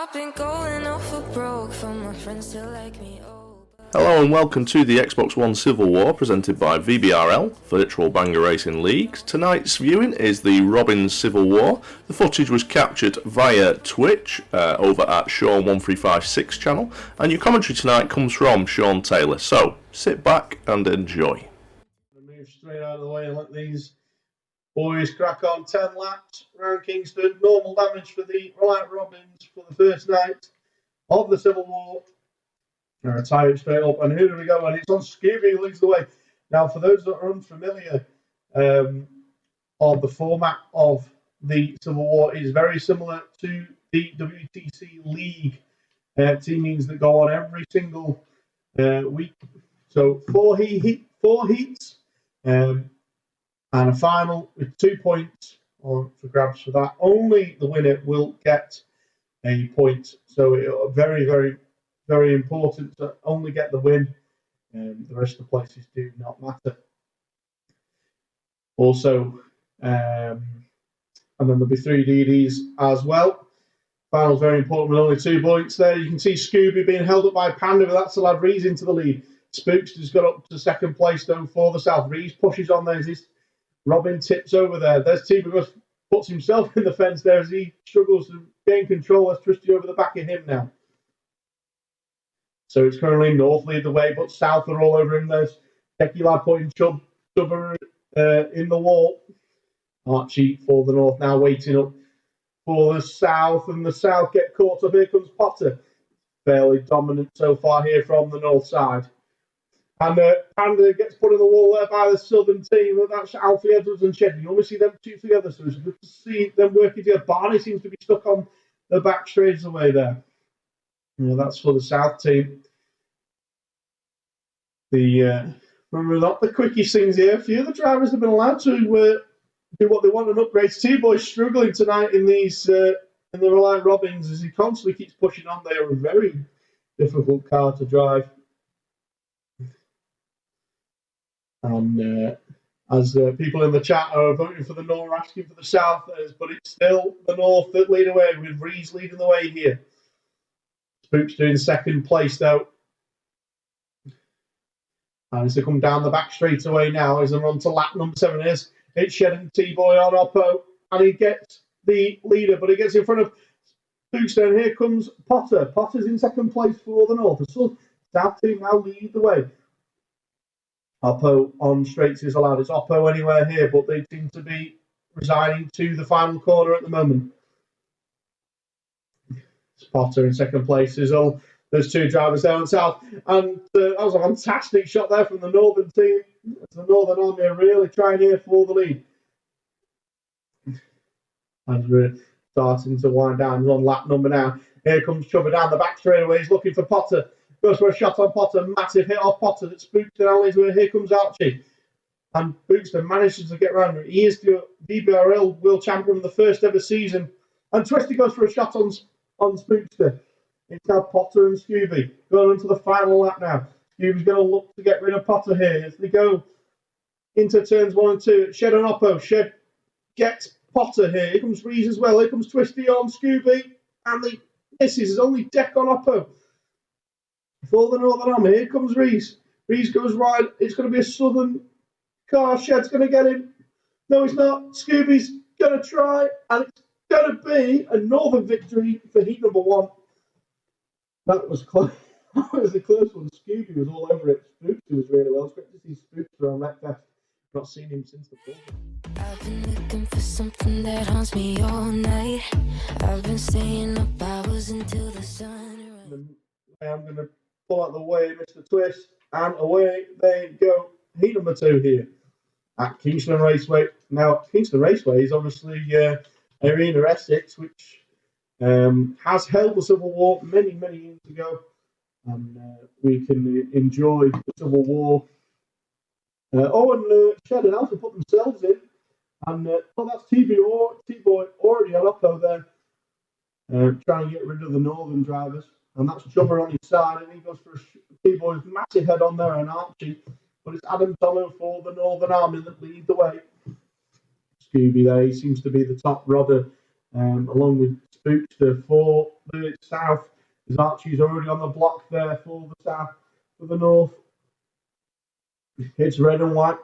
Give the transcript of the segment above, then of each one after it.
I've been going off for broke for my friends to like me. Hello and welcome to the Xbox One Civil War presented by VBRL, Virtual Banger Racing Leagues. Tonight's viewing is the Robins Civil War. The footage was captured via Twitch over at Sean1356 channel, and your commentary tonight comes from Sean Taylor. So sit back and enjoy. Move straight out of the way and let these boys crack on. 10 laps around Kingston. Normal damage for the Reliant Robins for the first night of the Civil War. They're a tie it straight up, and who do we go? And it's on Scooby who leads the way. Now, for those that are unfamiliar on the format of the Civil War, it is very similar to the WTC League teamings that go on every single week. So four heats, and a final with 2 points for grabs for that. Only the winner will get a point. So it very, very, very important to only get the win. The rest of the places do not matter. Also, and then there'll be 3 DDs as well. Final's very important with only 2 points there. You can see Scooby being held up by Panda, but that's allowed Rees into the lead. Spookster's got up to second place though for the South. Rees pushes on there as his Robin tips over there. There's T-Bugos, puts himself in the fence there as he struggles to gain control. There's Tristy over the back of him now. So it's currently North lead the way, but South are all over him. There's Becky Lad putting Chubber in the wall. Archie for the North now waiting up for the South, and the South get caught up. Here comes Potter. Fairly dominant so far here from the North side. And Panda gets put in the wall there by the Southern team. That's Alfie Edwards and Shed. You only see them two together, so it's good to see them working together. Barney seems to be stuck on the back straight away there. That's for the South team. Remember, not the quickest things here. A few of the drivers have been allowed to do what they want and upgrade. T-Boy's struggling tonight in these in the Reliant Robins as he constantly keeps pushing on. They are a very difficult car to drive. And as people in the chat are voting for the North, asking for the South, but it's still the North that lead away, with Rees leading the way here. Spook's doing second place though. And as they come down the back straight away now, as they run to lap number 7, it's Shed and T-Boy on Oppo, and he gets the leader, but he gets in front of Spookster, and here comes Potter. Potter's in second place for the North. The South team now lead the way. Oppo on straights is allowed. It's Oppo anywhere here, but they seem to be resigning to the final corner at the moment. Potter in second place. There's 2 drivers there on South, and that was a fantastic shot there from the Northern team. The Northern Army are really trying here for the lead. As we're starting to wind down, he's on lap number now. Here comes Chubber down the back straightaway. He's looking for Potter. Goes for a shot on Potter. Massive hit off Potter that Spookster alleys where here comes Archie. And Spookster manages to get round. He is the VBRL World Champion of the first ever season. And Twisty goes for a shot on Spookster. It's now Potter and Scooby going into the final lap now. Scooby's going to look to get rid of Potter here as they go into turns 1 and 2. Shed on Oppo. Shed gets Potter here. Here comes Rees as well. Here comes Twisty on Scooby. And the misses. There's only Deck on Oppo. For the Northern Army, here comes Rees. Rees goes wide. It's going to be a Southern car. Shed's going to get him. No, he's not. Scooby's going to try. And it's going to be a Northern victory for heat number 1. That was close. That was a close one. Scooby was all over it. Spookster was really well. It's great to see Spookster on Wreckfest. Not seen him since the program. I've been looking for something that haunts me all night. I've been staying up hours until the sun. I'm going to pull out the way, Mr. Twist, and away they go. Heat number 2 here at Kingston Raceway. Now, Kingston Raceway is obviously Arena Essex, which has held the Civil War many, many years ago, and we can enjoy the Civil War. Shed and Alpha put themselves in, and that's T-Boy already on Oppo there, trying to get rid of the Northern drivers, and that's Chummer on his side, and he goes for T-Boy's massive head on there on Archie, but it's Adam Tomo for the Northern Army that lead the way. Scooby there, he seems to be the top rodder, along with Spookster for the south. As Archie's already on the block there for the south, for the north. It's red and white.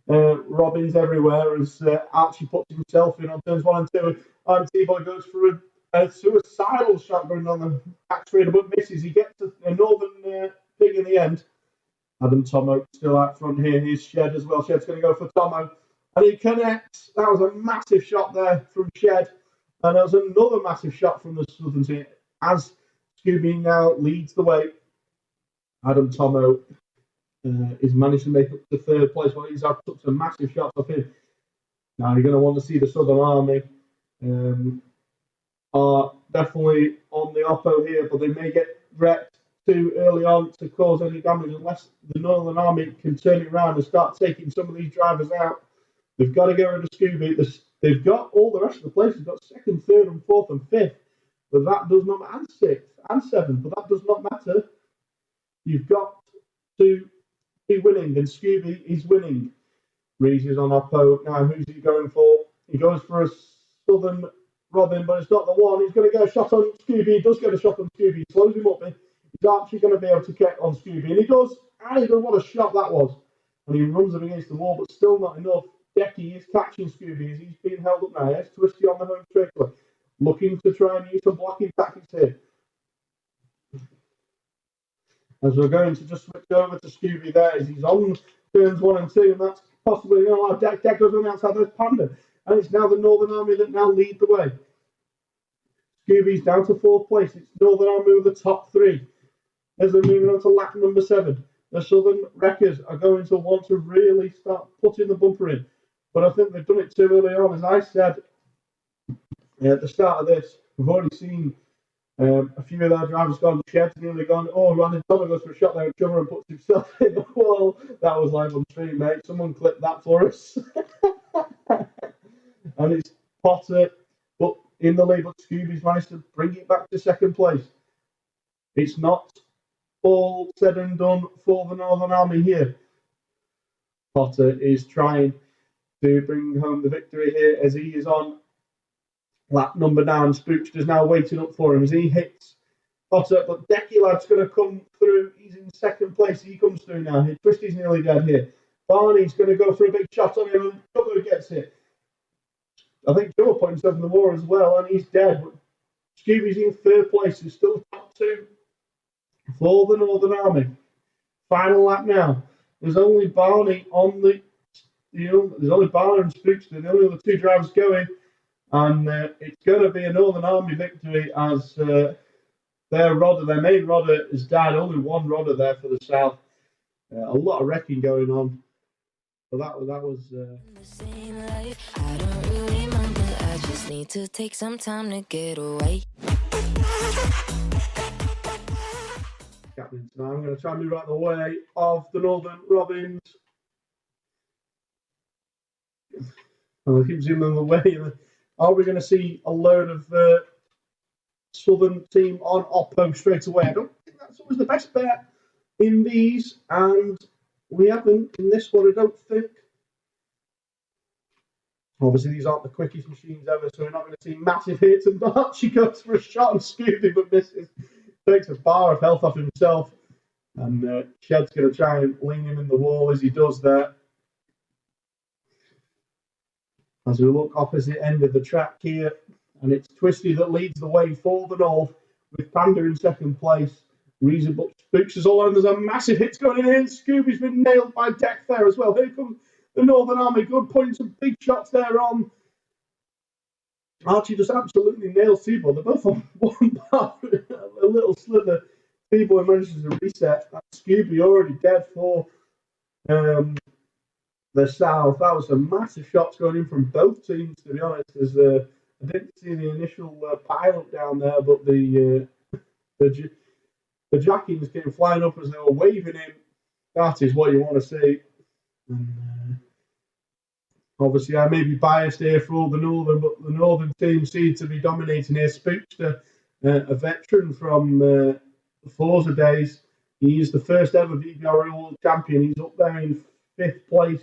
Robins everywhere as Archie puts himself in on turns 1 and 2. And T-Boy goes for a suicidal shot going on the back straight, but misses. He gets a northern pig in the end. Adam Tomo still out front here. Here's Shed as well. Shed's going to go for Tomo. And he connects. That was a massive shot there from Shed. And there was another massive shot from the southern team as Scooby now leads the way. Adam Tomo is managed to make up to third place. Well, he's had took some massive shots off him. Now you're going to want to see the Southern Army are definitely on the oppo here, but they may get wrecked too early on to cause any damage unless the Northern Army can turn it around and start taking some of these drivers out. They've got to get rid of Scooby. They've got all the rest of the places. They've got second, third, and fourth, and fifth, but that does not, and sixth, and seventh, but that does not matter. You've got to be winning, and Scooby is winning. Reese is on oppo. Now, who's he going for? He goes for a Southern Robin, but it's not the one. He's going to get a shot on Scooby. He does get a shot on Scooby. He slows him up. He's actually going to be able to get on Scooby. And he does. And he does. What a shot that was. And he runs him against the wall, but still not enough. Decky is catching Scooby as he's being held up now. Yes, Twisty on the home straightaway. Looking to try and use some blocking tactics here. As we're going to just switch over to Scooby there, as he's on turns 1 and 2, and that's possibly, Deck goes on the outside, there's Panda. And it's now the Northern Army that now lead the way. Scooby's down to 4th place. It's Northern Army with the top 3. As they're moving on to lap number 7. The Southern Wreckers are going to want to really start putting the bumper in. But I think they've done it too early on. As I said at the start of this, we've already seen a few of their drivers gone, Shed's nearly gone, Randy Thomas goes for a shot there at Trevor and puts himself in the wall. That was live on stream, mate. Someone clipped that for us. And it's Potter, but in the lead, but Scooby's managed to bring it back to 2nd place. It's not all said and done for the Northern Army here. Potter is trying to bring home the victory here as he is on lap number 9. Spookster's now waiting up for him as he hits Potter, but Decky Lad's going to come through. He's in 2nd place. He comes through now. Twisty's nearly dead here. Barney's going to go for a big shot on him, and Chubba gets hit. I think Chubba put himself in the war as well, and he's dead. But Scooby's in 3rd place. He's still top 2 for the Northern Army. Final lap now. There's only Barney on there's only Barney and Spookster, the only other 2 drivers going. And it's going to be a Northern Army victory as their main rodder is died. Only one rodder there for the South. A lot of wrecking going on. But that was. The same life. I don't really mind, but I just need to take some time to get away. Happening tonight. I'm going to try and move out of the way of the Northern Robins. I'll keep zooming away. Are we going to see a load of Southern team on oppo straight away? I don't think that's always the best bet in these, and we haven't in this one, I don't think. Obviously, these aren't the quickest machines ever, so we're not going to see massive hits. And Archie goes for a shot on Scooby, but misses. Takes a bar of health off himself. And Shed's going to try and lean him in the wall as he does that. As we look opposite end of the track here, and it's Twisty that leads the way for the North, with Panda in 2nd place. Reason but Spooks is all on. There's a massive hit going in. Scooby's been nailed by Deck there as well. Here comes the Northern Army. Good points, some big shots there on. Archie just absolutely nails T-Boy. They're both on one bar, a little slither. T-Boy manages to reset. That's Scooby already dead for the South. That was some massive shots going in from both teams, to be honest. As I didn't see the initial pile-up down there, but the jackings came flying up as they were waving him. That is what you want to see. And, obviously, I may be biased here for all the Northern, but the Northern team seem to be dominating here. Spookster, a veteran from the Forza days. He is the first ever VBRL World Champion. He's up there in 5th place.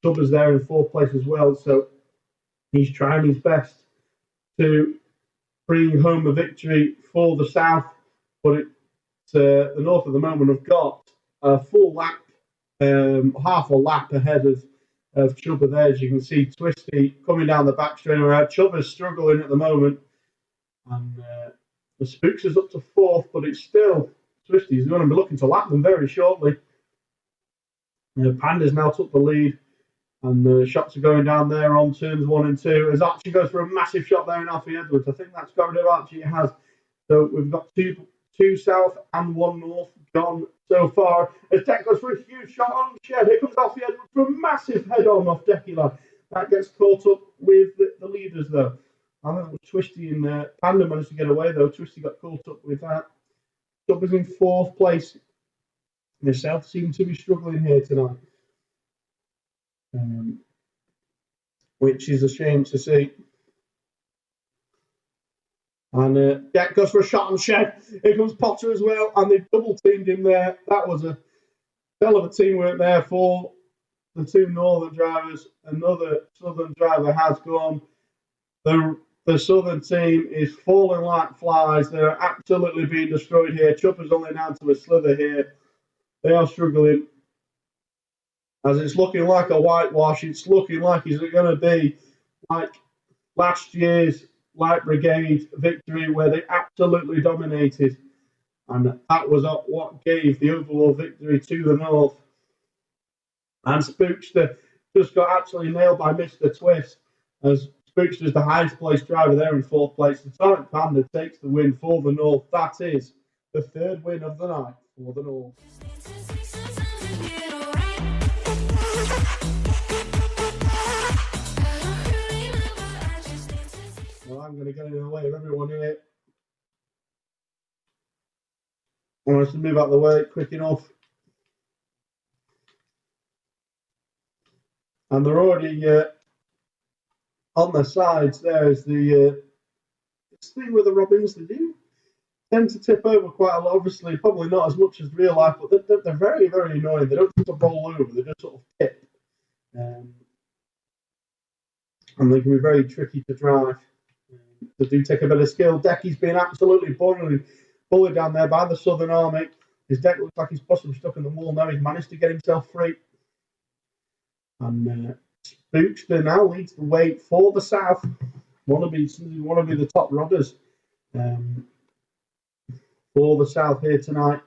Chubba's there in 4th place as well. So he's trying his best to bringing home a victory for the South. But the North at the moment have got a full lap, half a lap ahead of Chubba there. As you can see, Twisty coming down the back straight around. Chubba's struggling at the moment. And the Spooks is up to fourth, but it's still Twisty's going to be looking to lap them very shortly. Panda's now took the lead, and the shots are going down there on turns 1 and 2. As Archie goes for a massive shot there in Alfie Edwards. I think that's got rid of Archie. It has. So we've got two south and 1 north gone so far. As Deck goes for a huge shot on Shed. Here comes Alfie Edwards for a massive head on off Decky. That gets caught up with the leaders though. I think it was Twisty and Panda managed to get away though. Twisty got caught up with that. Chubba's in 4th place. The South seem to be struggling here tonight, which is a shame to see. And Deck goes for a shot on Shed. Here comes Potter as well, and they double teamed him there. That was a hell of a teamwork there for the 2 northern drivers. Another southern driver has gone. The southern team is falling like flies. They're absolutely being destroyed here. Chubba's only down to a slither here. They are struggling. As it's looking like a whitewash, it's looking like it's going to be like last year's Light Brigade victory where they absolutely dominated. And that was what gave the overall victory to the North. And Spookster just got absolutely nailed by Mr. Twist, as Spookster's the highest placed driver there in 4th place. The Torrent Panda takes the win for the North. That is the 3rd win of the night for the North. Well, I'm going to get in the way of everyone here. I want us to move out of the way quick enough. And they're already on the sides. There's the thing with the Robins. They do tend to tip over quite a lot. Obviously, probably not as much as real life, but they're very, very annoying. They don't seem to roll over. They just sort of tip. And they can be very tricky to drive. They do take a bit of skill. Decky's been absolutely bullied down there by the Southern Army. His deck looks like he's possibly stuck in the wall now. He's managed to get himself free. And Spookster now leads the way for the South. Want to be the top rodders for the South here tonight.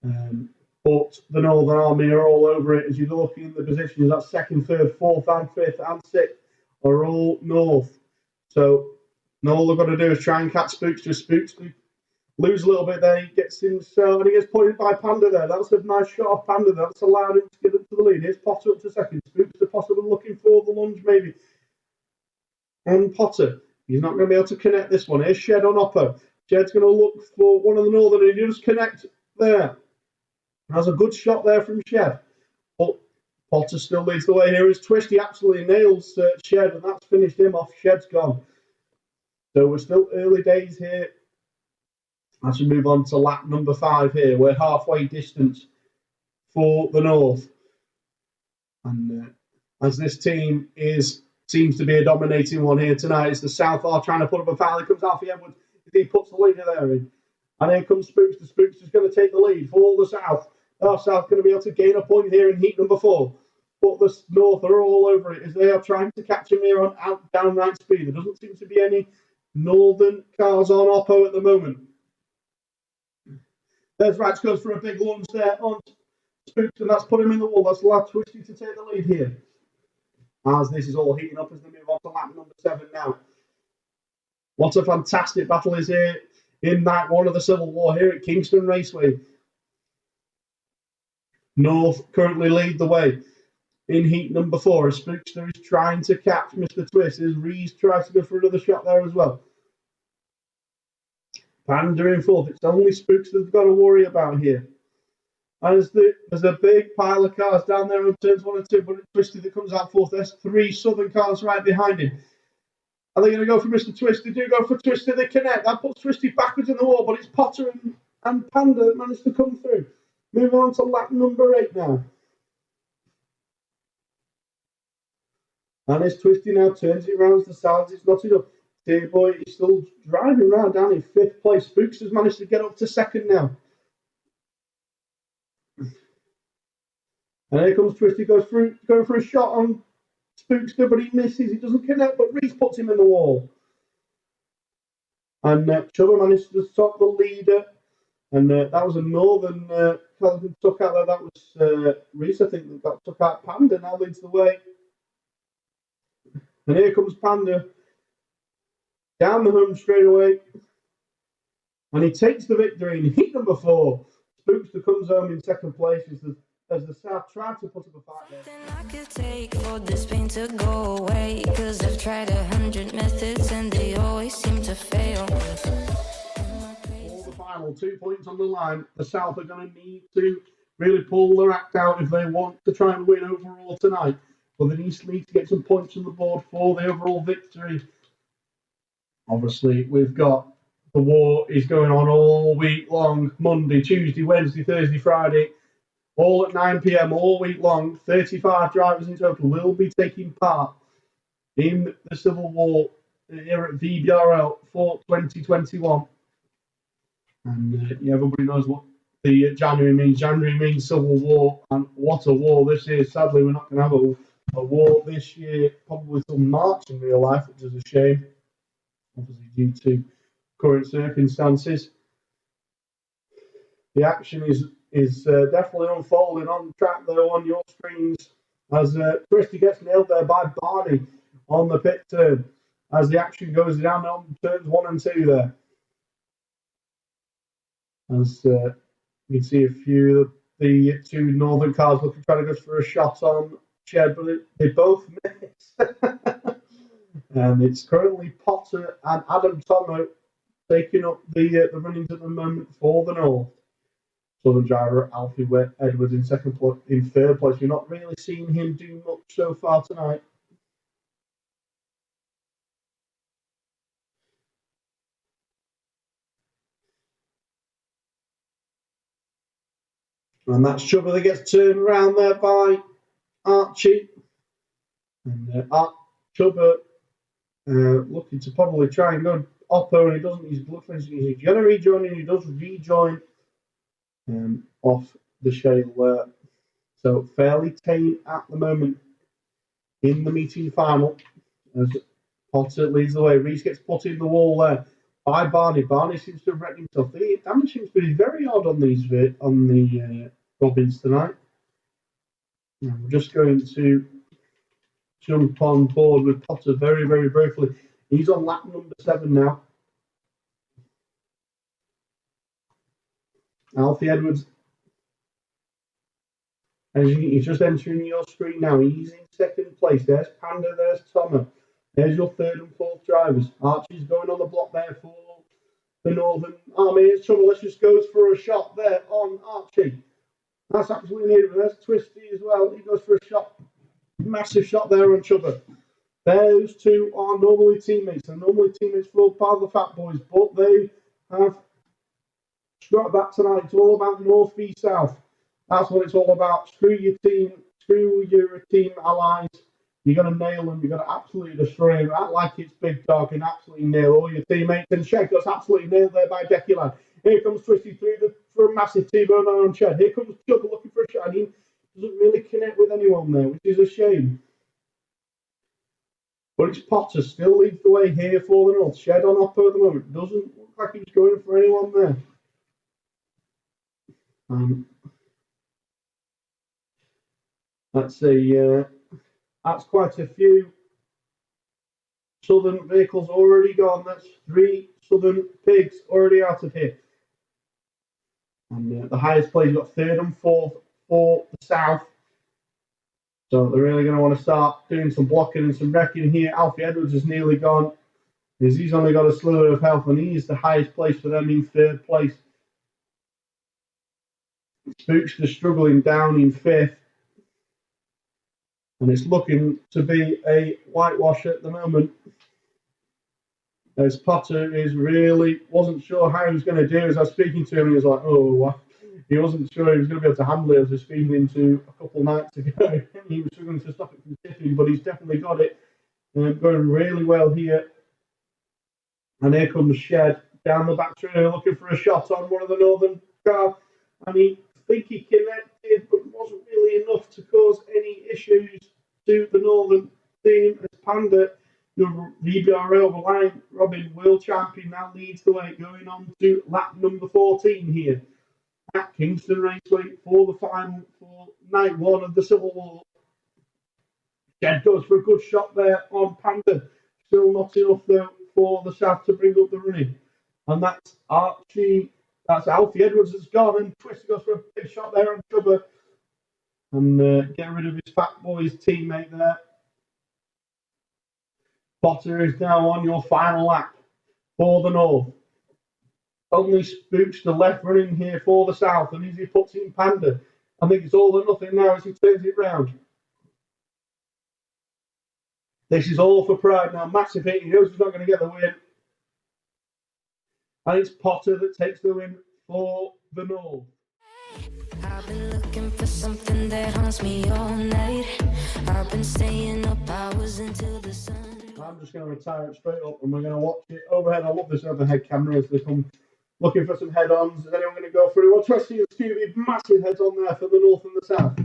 But the Northern Army are all over it. As you look in the positions, that's 2nd, 3rd, 4th, and 5th, and 6th are all North. So all they've got to do is try and catch Spookster. Spookster lose a little bit there. He gets himself, and he gets pointed by Panda there. That's a nice shot off Panda. That's allowed him to get up to the lead. Here's Potter up to 2nd. Spookster possibly looking for the lunge maybe. And Potter, he's not going to be able to connect this one. Here's Shed on Oppo. Shed's going to look for one of the Northern, and he just connect there. That's a good shot there from Shed. But Potter still leads the way here. As Twist, he absolutely nails Shed, and that's finished him off. Shed's gone. So we're still early days here. As we move on to lap number 5 here, we're halfway distance for the North. And as this team seems to be a dominating one here tonight, it's the South are trying to put up a foul. Here comes Alfie Edwards. He puts the leader there in. And here comes Spookster. Spookster's going to take the lead for the South. Our South going to be able to gain a point here in heat number 4. But the North are all over it as they are trying to catch him here on downright speed. There doesn't seem to be any Northern cars on Oppo at the moment. There's Rats goes for a big lunge there on Spooks, and that's put him in the wall. That's allowed Twisty to take the lead here. As this is all heating up as they move on to lap number 7 now. What a fantastic battle is here in night 1 of the Civil War here at Kingston Raceway. North currently lead the way in heat number 4 as Spookster is trying to catch Mr. Twist as Rees tries to go for another shot there as well. Panda in 4th. It's only Spookster they've got to worry about here. And there's a big pile of cars down there on turns 1 and 2, but it's Twisty that comes out 4th. There's 3 Southern cars right behind him. Are they going to go for Mr. Twist? They do go for Twisty. They connect. That puts Twisty backwards in the wall, but it's Potter and Panda that managed to come through. Moving on to lap number 8 now. And as Twisty now turns it around the sides, it's not enough. Dear boy is still driving around down in 5th place. Spooks has managed to get up to 2nd now. And here comes Twisty, going for a shot on Spookster, but he misses. He doesn't connect, but Reese puts him in the wall. And Chubba managed to stop the leader. And that was a Northern Calvin took out there. That was Reese, I think, that got took out. Panda now leads the way. And here comes Panda down the home straight away. And he takes the victory in heat number 4. Spookster comes home in 2nd place as the South tried to put up a fight there. I could take for this pain to go away, 'cause I've tried 100 methods and they always seem to fail. For the final 2 points on the line, the South are going to need to really pull their act out if they want to try and win overall tonight. But they need to get some points on the board for the overall victory. Obviously, we've got the war is going on all week long, Monday, Tuesday, Wednesday, Thursday, Friday, all at 9 p.m. all week long. 35 drivers in total will be taking part in the Civil War here at VBRL for 2021. And everybody knows what the January means. January means Civil War, and what a war this is. Sadly, we're not going to have a war this year, probably till March in real life, which is a shame, obviously due to current circumstances. The action is definitely unfolding on track though on your screens as Christie gets nailed there by Barney on the pit turn as the action goes down on turns 1 and 2 there. As you can see a few of the 2 Northern cars looking trying to go for a shot on Shed, but they both miss. And it's currently Potter and Adam Tomo taking up the runnings at the moment for the North. Southern driver Alfie Edwards in 3rd place. You're not really seeing him do much so far tonight. And that's Chubba that gets turned around there by Archie. And Chubba looking to probably try and go Oppo, and he doesn't. He's looking. He's going to rejoin, and he does rejoin off the shale there. So fairly tame at the moment in the meeting final as Potter leads the way. Reese gets put in the wall there by Barney. Barney seems to have wrecked himself. The damage seems to be very odd on the Robins tonight. And we're just going to jump on board with Potter very, very briefly. He's on lap number 7 now. Alfie Edwards, as he's just entering your screen now, he's in 2nd place. There's Panda, there's Tomo. There's your 3rd and 4th drivers. Archie's going on the block there for the Northern Army. Here's Trouble. Let's just go for a shot there on Archie. That's absolutely needed. There's Twisty as well. He goes for a shot. Massive shot there on Chubba. Those 2 are normally teammates. They're normally teammates for part of the Fat Boys, but they have struck back tonight. It's all about North v South. That's what it's all about. Screw your team. Screw your team allies. You're going to nail them. You're going to absolutely destroy them. Act like it's big dog and absolutely nail all your teammates. And Shed gets absolutely nailed there by Deckyland. Here comes Twisty through for a massive T-bone on Shed. Here comes Chubba looking for a shot. He doesn't really connect with anyone there, which is a shame. But it's Potter still leads the way here for the North. Shed on Oppo at the moment. Doesn't look like he's going for anyone there. That's quite a few Southern vehicles already gone. That's 3 Southern pigs already out of here. And the highest place got 3rd and 4th for the South. So they're really going to want to start doing some blocking and some wrecking here. Alfie Edwards is nearly gone because he's only got a sliver of health, and he is the highest place for them in 3rd place. Spooks are struggling down in 5th. And it's looking to be a whitewash at the moment. As Potter wasn't sure how he was going to do. As I was speaking to him, he was like, he wasn't sure he was going to be able to handle it. As I was speaking to a couple of nights ago. He was struggling to stop it from tipping, but he's definitely got it. Going really well here And here comes Shed down the back straight looking for a shot on one of the Northern cars. And he think he connected, but wasn't really enough to cause any issues to the Northern team. As Panda, the VBRL line, Robin, world champion, now leads the way, going on to lap number 14 here at Kingston Raceway for the final for night one of the Civil War. Jed goes for a good shot there on Panda. Still not enough though for the South to bring up the running. And that's Archie, that's Alfie Edwards has gone, and Twister goes for a big shot there on Chubber. And get rid of his Fat Boys teammate there. Potter is now on your final lap for the North. Only Spooks the left running here for the South, and as he puts in Panda, I think it's all or nothing now as he turns it round. This is all for pride now. Massive hit. He knows he's not going to get the win. And it's Potter that takes the win for the North. I've been looking for something that haunts me all night. I've been staying up hours until the sun. I'm just going to retire it straight up and we're going to watch it overhead. I love this overhead camera as they come looking for some head-ons. Is anyone going to go through? Well, Twisty and Scooby, massive heads on there for the North and the South.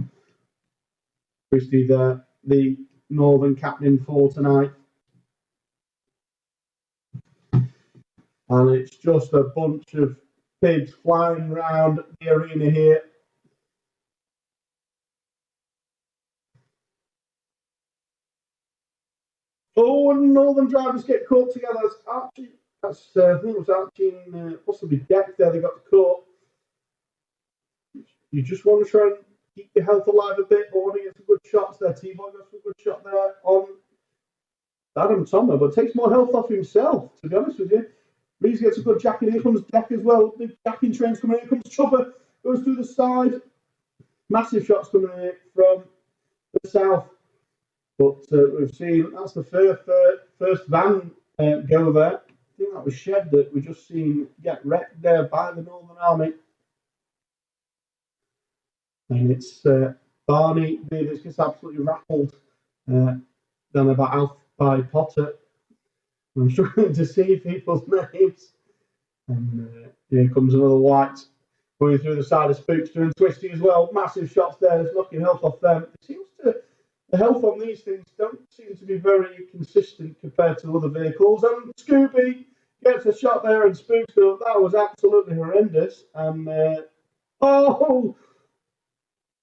Twisty, the Northern captain for tonight. And it's just a bunch of pigs flying around the arena here. Oh, and Northern drivers get caught together. That's Archie. I think it was Archie and possibly Deck there. They got caught. You just want to try and keep your health alive a bit, or want to get some good shots there. T-Boy goes for a good shot there on Adam Thomas, but takes more health off himself, to be honest with you. Reese gets a good jack in. Here comes Deck as well. Big jacking trains coming in. Here comes Chubber. Goes through the side. Massive shots coming in from the South. But we've seen that's the first van go there. I think that was Shed that we just seen get wrecked there by the Northern Army. And it's Barney Davis gets absolutely rattled down about by Potter. I'm struggling to see people's names. And here comes another white going through the side of Spookster and Twisty as well. Massive shots there, it's knocking health off them. It seems to the health on these things don't seem to be very consistent compared to other vehicles. And Scooby gets a shot there and Spookster. That was absolutely horrendous. And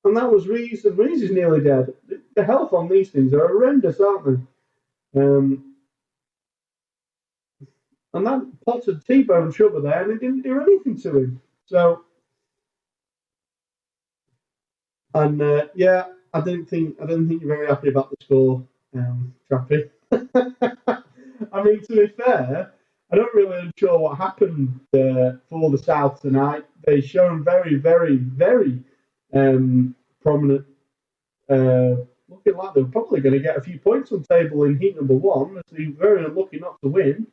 and that was Reese, and Reese is nearly dead. The health on these things are horrendous, aren't they? And that Potter T-bone Chubber there, and it didn't do anything to him. So, and I didn't think you're very happy about the score, Trappy. I mean, to be fair, I'm not really sure what happened for the South tonight. They've shown very, very, very prominent. Looking like they're probably going to get a few points on table in heat number one, as they were very unlucky not to win.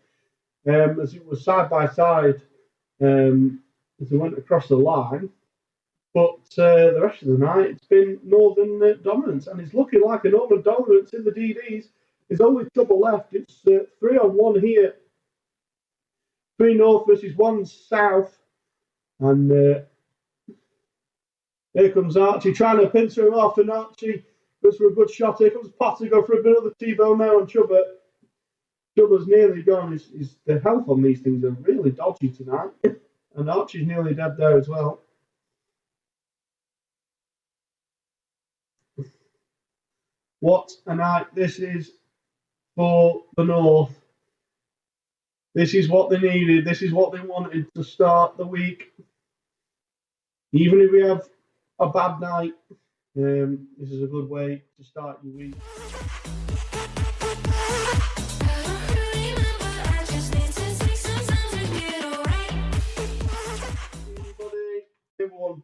As it was side by side as they went across the line. But the rest of the night, it's been Northern dominance, and it's looking like a Northern dominance in the DDs. There's only trouble left. It's 3-on-1 here. 3 North versus 1 South. And here comes Archie trying to pincer him off, and Archie goes for a good shot. Here comes Potter, go for another T-bone now on Chubber. Chubber's nearly gone. The health on these things are really dodgy tonight. And Archie's nearly dead there as well. What a night this is for the North. This is what they needed. This is what they wanted to start the week. Even if we have a bad night, this is a good way to start your week. Everyone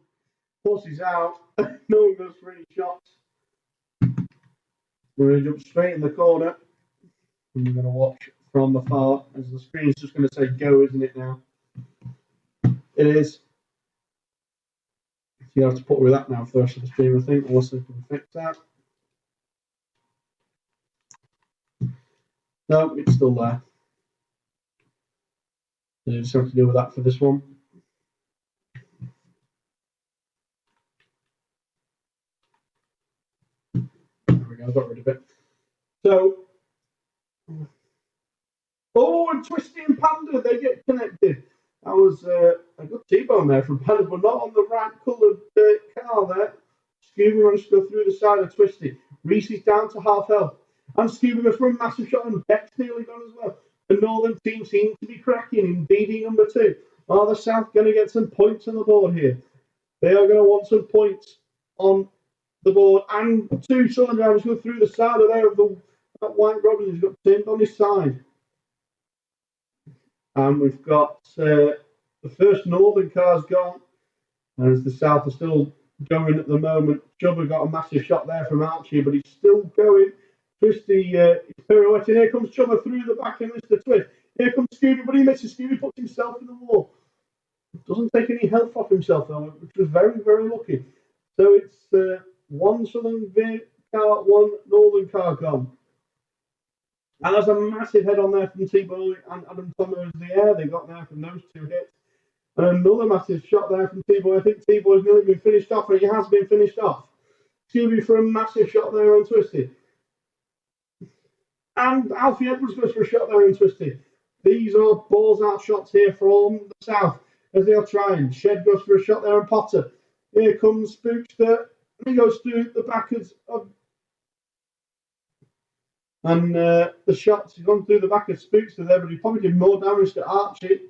pushes out. No one goes for any shots. We're going to jump straight in the corner. And we're going to watch from afar as the screen's just going to say go, isn't it now? It is. So you have to put with that now for the rest of the stream, I think, unless they can fix that. No, it's still there. So just have to deal with that for this one. There we go, I got rid of it. So, oh, and Twisty and Panda, they get connected. That was a good T-bone there from Panda, but not on the right coloured car there. Scooby managed to go through the side of Twisty. Reese is down to half health. And Scooby goes for a massive shot, and Beck's nearly gone as well. The Northern team seems to be cracking in BD number 2. Are the South going to get some points on the board here? They are going to want some points on the board. And 2 Southern drivers go through the side of there of that White Robin who's got turned on his side. And we've got the first Northern car's gone, as the South are still going at the moment. Jubba got a massive shot there from Archie, but he's still going. Twisty is pirouetting. Here comes Jubba through the back of Mr. Twist. Here comes Scooby, but he misses. Scooby puts himself in the wall. Doesn't take any health off himself, though, which was very, very lucky. So it's 1 Southern car, 1 Northern car gone. And there's a massive head on there from T-Boy and Adam Thomas in the air they got there from those 2 hits. And another massive shot there from T-Boy. I think T-Boy's nearly been finished off, and he has been finished off. Scooby for a massive shot there on Twisty. And Alfie Edwards goes for a shot there on Twisty. These are balls out shots here from the South as they are trying. Shed goes for a shot there on Potter. Here comes Spookster. And he goes through the back of and the shots have gone through the back of Spookster there, but he probably did more damage to Archie,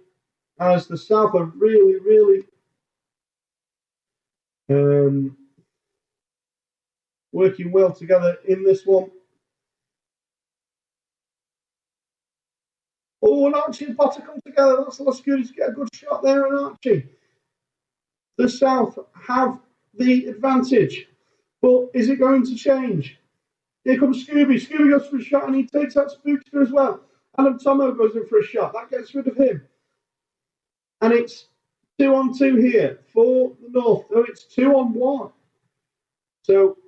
as the South are really, really working well together in this one. Oh, and Archie and Potter come together. That's less good to get a good shot there on Archie. The South have the advantage, but is it going to change? Here comes Scooby. Scooby goes for a shot and he takes out Spookster as well. Adam Tomo goes in for a shot. That gets rid of him. And it's 2-on-2 here for the North. Oh, it's 2-on-1. So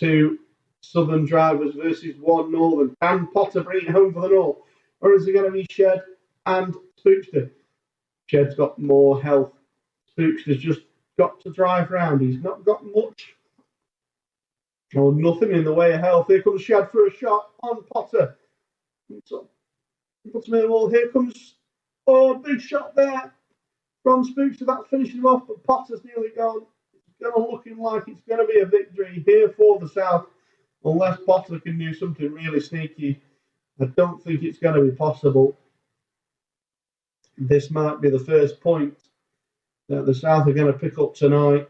2 Southern drivers versus 1 Northern. Can Potter bring it home for the North? Or is it going to be Shed and Spookster? Shed's got more health. Spookster's just got to drive round. He's not got much or nothing in the way of health. Here comes Shed for a shot on Potter. So, puts him in the wall. Here comes big shot there from Spookster. That finishes him off, but Potter's nearly gone. It's looking like it's going to be a victory here for the South, unless Potter can do something really sneaky. I don't think it's going to be possible. This might be the first point that the South are going to pick up tonight.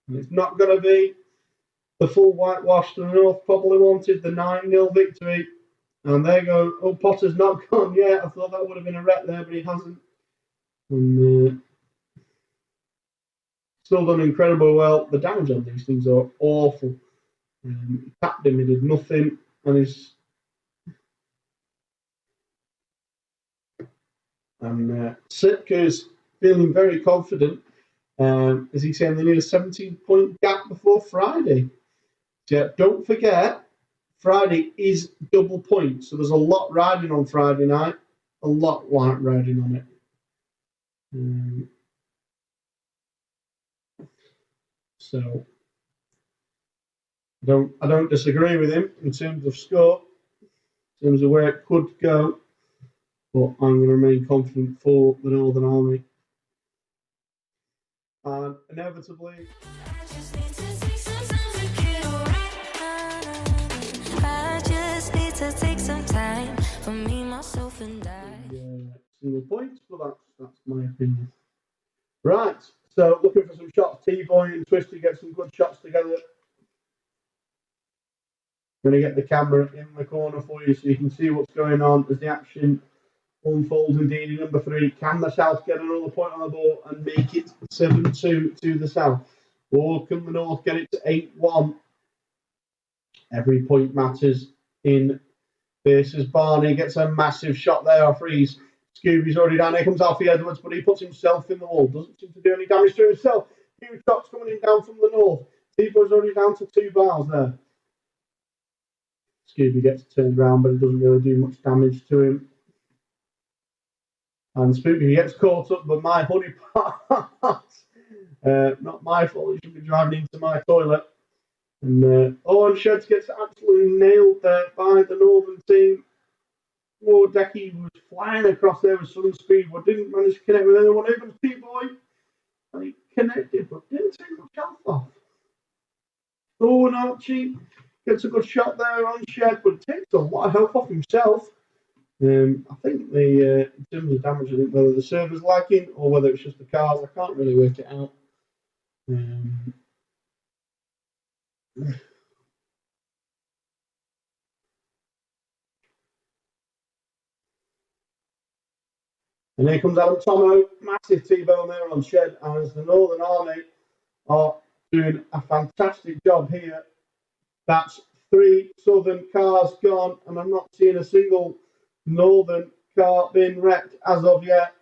And it's not going to be the full whitewash the North probably wanted, the 9-0 victory. And there you go. Oh, Potter's not gone yet. I thought that would have been a wreck there, but he hasn't. And still done incredibly well. The damage on these things are awful. He tapped him, he did nothing. And Sitka's feeling very confident. As he's saying, they need a 17-point gap before Friday. So don't forget, Friday is double points. So there's a lot riding on Friday night. A lot riding on it. So I don't disagree with him in terms of score, in terms of where it could go. But I'm going to remain confident for the Northern Army. And inevitably, I just need to take some time to get right. I just need to take some time for me, myself, and I. Single points, but that's my opinion. Right, so looking for some shots. T-Boy and Twisty get some good shots together. I'm going to get the camera in the corner for you so you can see what's going on as the action unfolds. Indeed, number 3. Can the South get another point on the board and make it 7-2 to the South? Or can the North get it to 8-1? Every point matters in this as Barney gets a massive shot there off Reese. Scooby's already down. Here comes Alfie Edwards, but he puts himself in the wall. Doesn't seem to do any damage to himself. Huge shots coming in down from the North. T-Boy's already down to 2 bars there. Scooby gets turned around, but it doesn't really do much damage to him. And Spooky gets caught up by my honey pot. Not my fault, he should be driving into my toilet. And Owen Sheds gets absolutely nailed there by the Northern team. Decky was flying across there with sudden speed, but didn't manage to connect with anyone. Even T-Boy, and he connected, but didn't take much health off. And Archie gets a good shot there on Shed, but takes a lot of health off himself. I think in terms of damage, I think whether the server's lagging or whether it's just the cars, I can't really work it out. And here comes Adam Tomo, massive T-bone there on Shed, as the Northern Army are doing a fantastic job here. That's 3 Southern cars gone, and I'm not seeing a single Northern car being wrecked as of yet.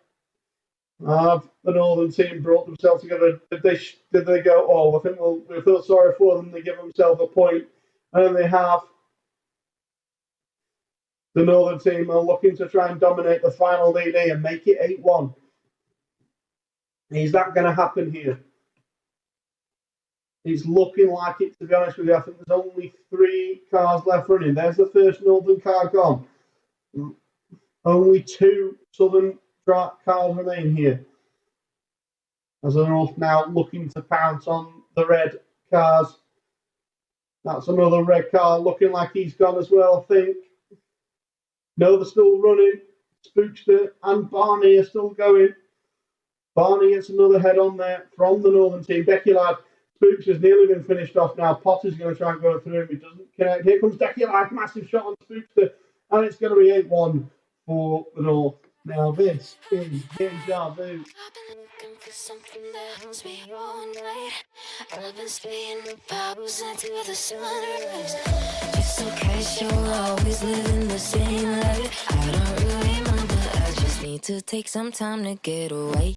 Have the Northern team brought themselves together? Did they go, oh, I think we feel sorry for them, they give themselves a point, and they have. The Northern team are looking to try and dominate the final lead here and make it 8-1. Is that going to happen here? It's looking like it, to be honest with you. I think there's only 3 cars left running. There's the first Northern car gone. Only 2 Southern cars remain here. As the North now looking to pounce on the red cars. That's another red car looking like he's gone as well, I think. No, they're still running. Spookster and Barney are still going. Barney gets another head on there from the Northern team. Decky Lad, Spookster's nearly been finished off now. Potter's going to try and go through him. He doesn't connect. Here comes Decky Lad, massive shot on Spookster. And it's going to be 8-1 for the North. Now this is Deja Vu. For something that holds me all night. I've been staying up hours until the sunrise. Just in case you're always living the same life. I don't really mind, but I just need to take some time to get away.